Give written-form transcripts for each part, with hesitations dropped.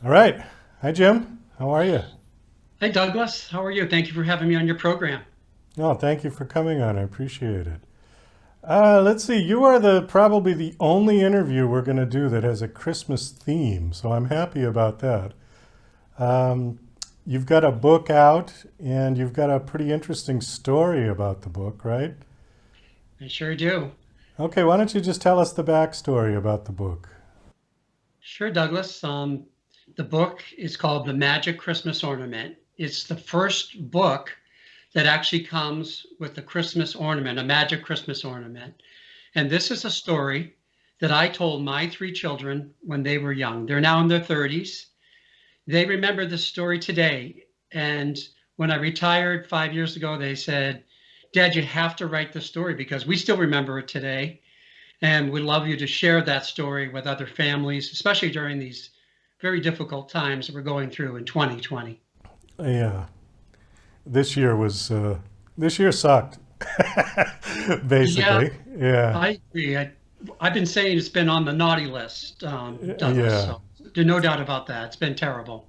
All right. Hi, Jim. How are you? Hi, Douglas. How are you? Thank you for having me on your program. Oh, thank you for coming on. I appreciate it. Let's see. You are the probably the only interview we're going to do that has a Christmas theme, so I'm happy about that. Um, you've got a book out, and you've got a pretty interesting story about the book, right? I sure do. Okay, why don't you just tell us the backstory about the book? Sure, Douglas. The book is called The Magic Christmas Ornament. It's the first book that actually comes with a Christmas ornament, a magic Christmas ornament. And this is a story that I told my three children when they were young. They're now in their 30s. They remember this story today. And when I retired 5 years ago, they said, Dad, you have to write the story because we still remember it today. And we'd love you to share that story with other families, especially during these very difficult times that we're going through in 2020. Yeah, this year was this year sucked, Yeah, basically. Yeah, I agree. I've been saying it's been on the naughty list, Douglas. yeah. So there's no doubt about that. It's been terrible.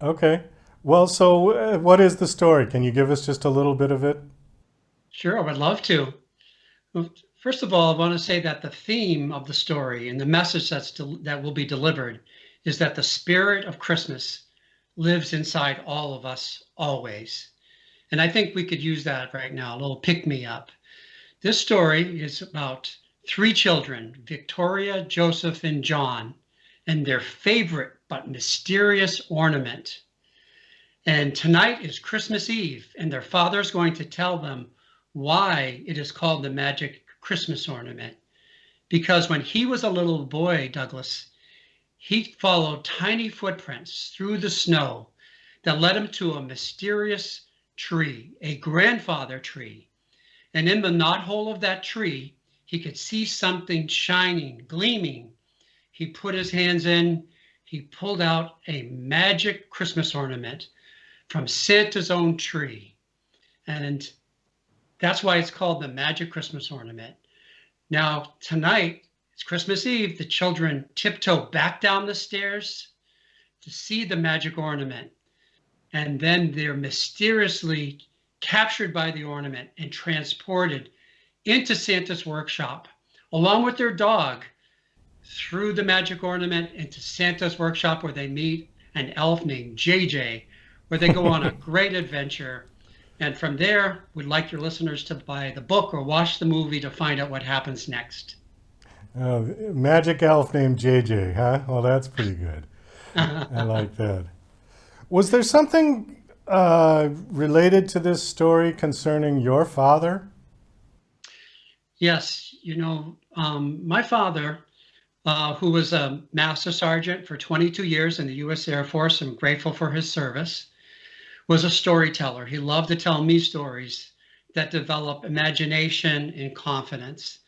Okay. Well, so what is the story? Can you give us just a little bit of it? Sure, I would love to. Well, first of all, I want to say that the theme of the story and the message that will be delivered is that the spirit of Christmas lives inside all of us always. And I think we could use that right now, a little pick me up. This story is about three children, Victoria, Joseph, and John, and their favorite but mysterious ornament. And tonight is Christmas Eve, and their father is going to tell them why it is called the magic Christmas ornament. Because when he was a little boy, Douglas, he followed tiny footprints through the snow that led him to a mysterious tree, a grandfather tree. And in the knothole of that tree, he could see something shining, gleaming. He put his hands in, he pulled out a magic Christmas ornament from Santa's own tree. And that's why it's called the Magic Christmas Ornament. Now, tonight, it's Christmas Eve. The children tiptoe back down the stairs to see the magic ornament. And then they're mysteriously captured by the ornament and transported into Santa's workshop, along with their dog, through the magic ornament into Santa's workshop where they meet an elf named JJ, where they go on a great adventure. And from there, we'd like your listeners to buy the book or watch the movie to find out what happens next. Magic elf named JJ, huh? Well, that's pretty good. I like that. Was there something related to this story concerning your father? Yes, my father, who was a master sergeant for 22 years in the U.S. Air Force, I'm grateful for his service, was a storyteller. He loved to tell me stories that develop imagination and confidence.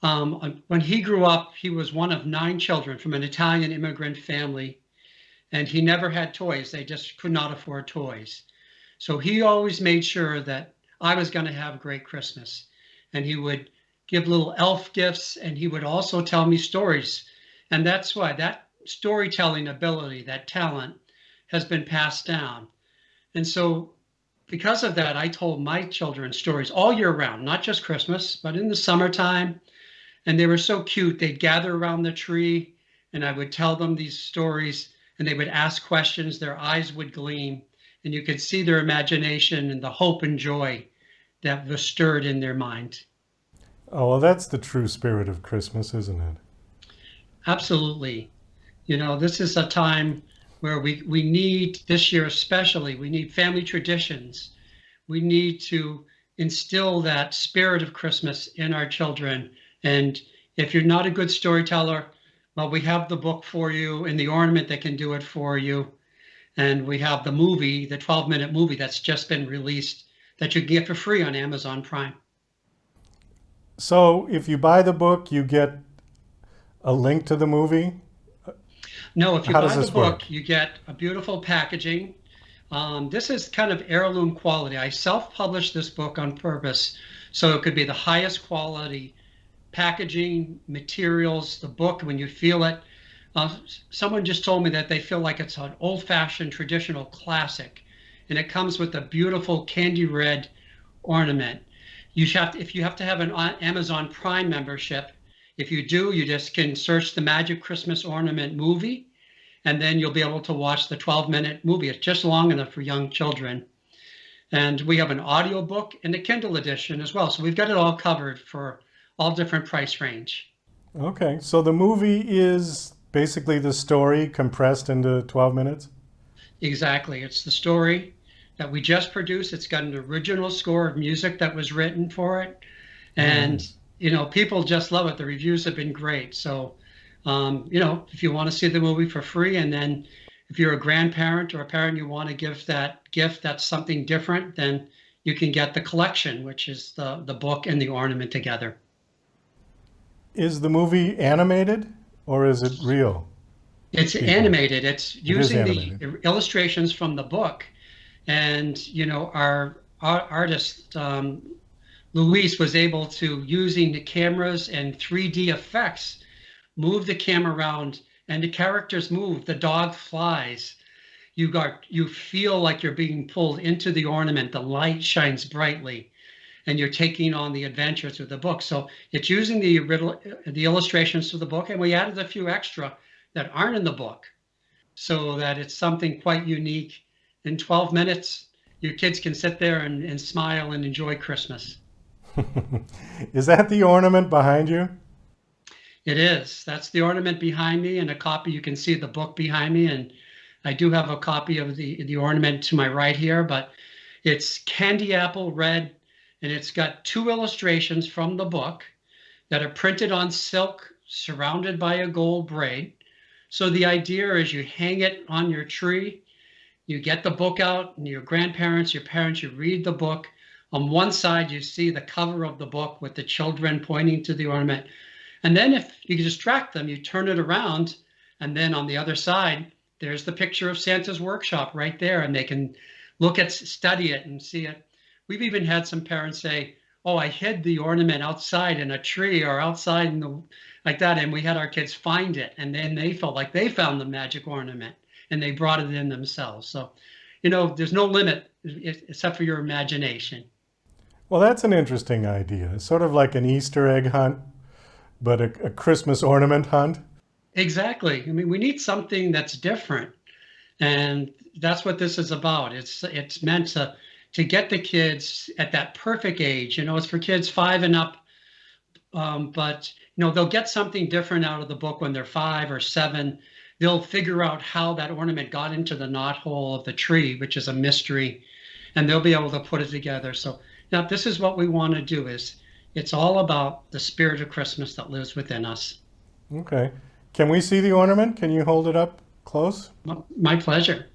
When he grew up, he was one of nine children from an Italian immigrant family, and he never had toys. They just could not afford toys. So he always made sure that I was going to have a great Christmas. And he would give little elf gifts, and he would also tell me stories. And that's why that storytelling ability, that talent, has been passed down. And so, because of that, I told my children stories all year round, not just Christmas, but in the summertime. And they were so cute. They'd gather around the tree, and I would tell them these stories, and they would ask questions. Their eyes would gleam, and you could see their imagination and the hope and joy that was stirred in their mind. Oh, well, that's the true spirit of Christmas, isn't it? Absolutely. This is a time where we need, this year especially, we need family traditions. We need to instill that spirit of Christmas in our children. And if you're not a good storyteller, well, we have the book for you and the ornament that can do it for you. And we have the movie, the 12-minute movie that's just been released that you can get for free on Amazon Prime. So, if you buy the book, you get a link to the movie. No, if you How does buy the this work? book, you get a beautiful packaging. This is kind of heirloom quality. I self-published this book on purpose so it could be the highest quality packaging, materials, the book when you feel it. Uh, Someone just told me that they feel like it's an old-fashioned traditional classic, and it comes with a beautiful candy red ornament. If you have to have an Amazon Prime membership. If you do, you just can search the Magic Christmas Ornament movie, and then you'll be able to watch the 12-minute movie. It's just long enough for young children. And we have an audio book and a Kindle edition as well. So we've got it all covered for all different price range. Okay, so the movie is basically the story compressed into 12 minutes? Exactly. It's the story that we just produced. It's got an original score of music that was written for it. Oh, And, nice. people just love it. The reviews have been great. So, if you want to see the movie for free, and then if you're a grandparent or a parent, you want to give that gift that's something different, then you can get the collection, which is the book and the ornament together. Is the movie animated or is it real It's people? animated. It's It is using the animated. illustrations from the book, and our artist Luis was able to, using the cameras and 3D effects, move the camera around, and the characters move. The dog flies. You feel like you're being pulled into the ornament. The light shines brightly, and you're taking on the adventure through the book. So it's using the illustrations to the book, and we added a few extra that aren't in the book, so that it's something quite unique. In 12 minutes, your kids can sit there and smile and enjoy Christmas. Is that the ornament behind you? It is. That's the ornament behind me, and a copy. You can see the book behind me, and I do have a copy of the ornament to my right here, but it's candy apple red, and it's got two illustrations from the book that are printed on silk surrounded by a gold braid. So the idea is you hang it on your tree, you get the book out, and your grandparents, your parents, you read the book. On one side, you see the cover of the book with the children pointing to the ornament. And then if you distract them, you turn it around, and then on the other side, there's the picture of Santa's workshop right there, and they can study it and see it. We've even had some parents say, "Oh, I hid the ornament outside in a tree or outside in the like that," and we had our kids find it, and then they felt like they found the magic ornament, and they brought it in themselves. So, there's no limit except for your imagination. Well, that's an interesting idea. It's sort of like an Easter egg hunt, but a Christmas ornament hunt. Exactly. I mean, we need something that's different. And that's what this is about. It's meant to get the kids at that perfect age. It's for kids 5 and up, but they'll get something different out of the book when they're 5 or 7. They'll figure out how that ornament got into the knothole of the tree, which is a mystery, and they'll be able to put it together. So now this is what we want to do. Is It's all about the spirit of Christmas that lives within us. Okay. Can we see the ornament? Can you hold it up close? My pleasure.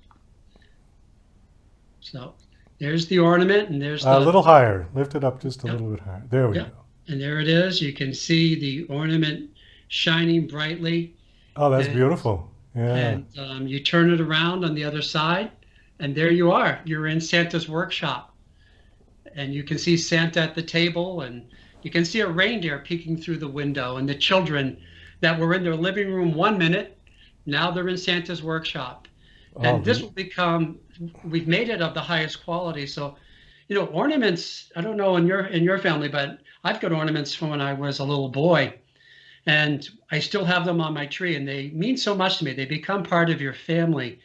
So there's the ornament, and there's A the little higher. Lift it up just a yep, little bit higher. There we yep. go. And there it is. You can see the ornament shining brightly, Oh, that's and beautiful. Yeah. you turn it around on the other side, and there you are. You're in Santa's workshop, and you can see Santa at the table, and you can see a reindeer peeking through the window, and the children that were in their living room 1 minute, now they're in Santa's workshop. Oh, And this will become, we've made it of the highest quality. So, ornaments, I don't know in your family, but I've got ornaments from when I was a little boy, and I still have them on my tree, and they mean so much to me. They become part of your family.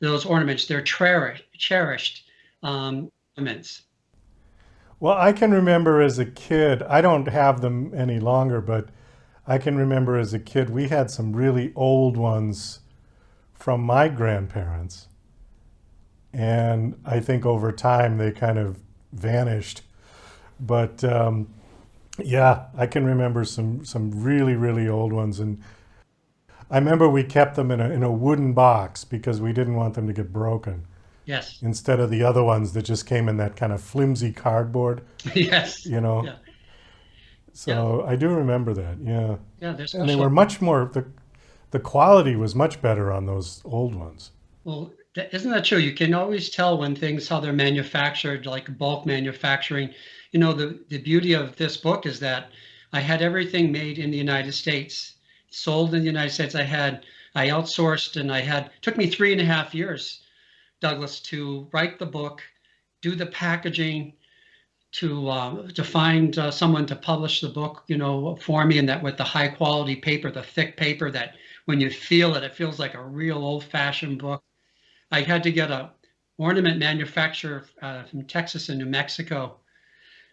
Those ornaments, they're cherished ornaments. well, I can remember as a kid, I don't have them any longer, but I can remember as a kid, we had some really old ones from my grandparents. And I think over time they kind of vanished. But yeah, I can remember some really, really old ones. And I remember we kept them in a wooden box because we didn't want them to get broken Yes. instead of the other ones that just came in that kind of flimsy cardboard, Yes. you know. Yeah. Yeah. So I do remember that, yeah. Yeah. They're And they were special. much more, the quality was much better on those old ones. Well, isn't that true? You can always tell when things, how they're manufactured, like bulk manufacturing. The beauty of this book is that I had everything made in the United States. sold in the United States. I outsourced, and took me 3.5 years, Douglas, to write the book, do the packaging, to find someone to publish the book, for me, and that with the high quality paper, the thick paper that when you feel it, it feels like a real old fashioned book. I had to get a ornament manufacturer from Texas and New Mexico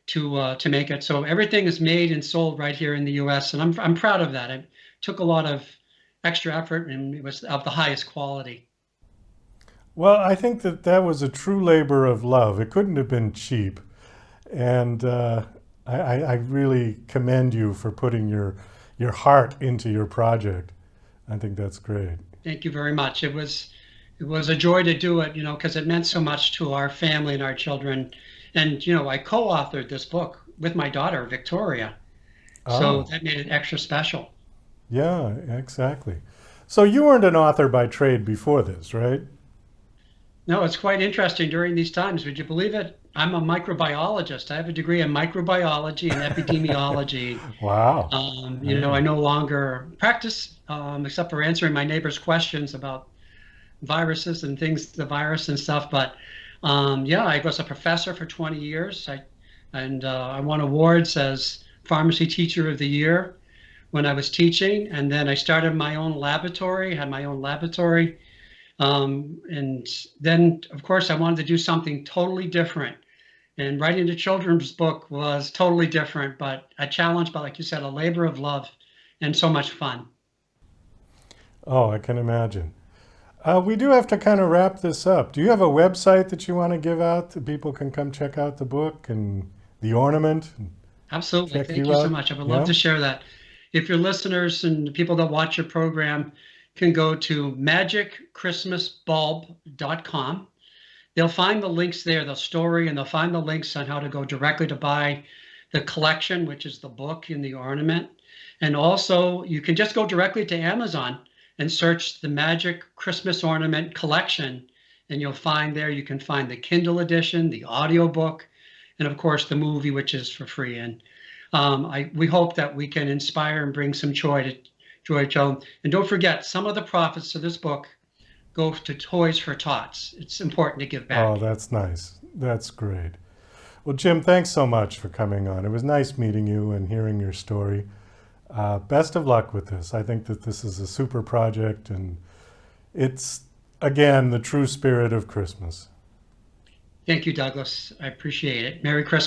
to make it. So everything is made and sold right here in the U.S. and I'm proud of that. It took a lot of extra effort and it was of the highest quality. Well, I think that that was a true labor of love. It couldn't have been cheap. And I really commend you for putting your heart into your project. I think that's great. Thank you very much. It was a joy to do it, because it meant so much to our family and our children. And I co-authored this book with my daughter Victoria, so Oh, that made it extra special. yeah, exactly. So you weren't an author by trade before this, right? No, it's quite interesting during these times. Would you believe it? I'm a microbiologist. I have a degree in microbiology and epidemiology. Wow. I Yeah. no longer practice, except for answering my neighbors' questions about viruses and things, the virus and stuff. But yeah, I was a professor for 20 years. I won awards as Pharmacy Teacher of the Year when I was teaching. And then I started my own laboratory, had my own laboratory. And then, of course, I wanted to do something totally different. And writing a children's book was totally different, but a challenge, but like you said, a labor of love and so much fun. Oh, I can imagine. We do have to kind of wrap this up. Do you have a website that you want to give out that people can come check out the book and the ornament and Absolutely. check Thank you you so out? much. I would love Yeah? to share that. If your listeners and people that watch your program can go to magicchristmasbulb.com, they'll find the links there, the story, and they'll find the links on how to go directly to buy the collection, which is the book and the ornament. And also, you can just go directly to Amazon and search the Magic Christmas Ornament Collection. And you'll find there, you can find the Kindle edition, the audiobook, and of course, the movie, which is for free. And we hope that we can inspire and bring some joy to children. And don't forget, some of the profits of this book go to Toys for Tots. It's important to give Oh, back. that's nice. That's great. Well, Jim, thanks so much for coming on. It was nice meeting you and hearing your story. Best of luck with this. I think that this is a super project and it's, again, the true spirit of Christmas. Thank you, Douglas. I appreciate it. Merry Christmas.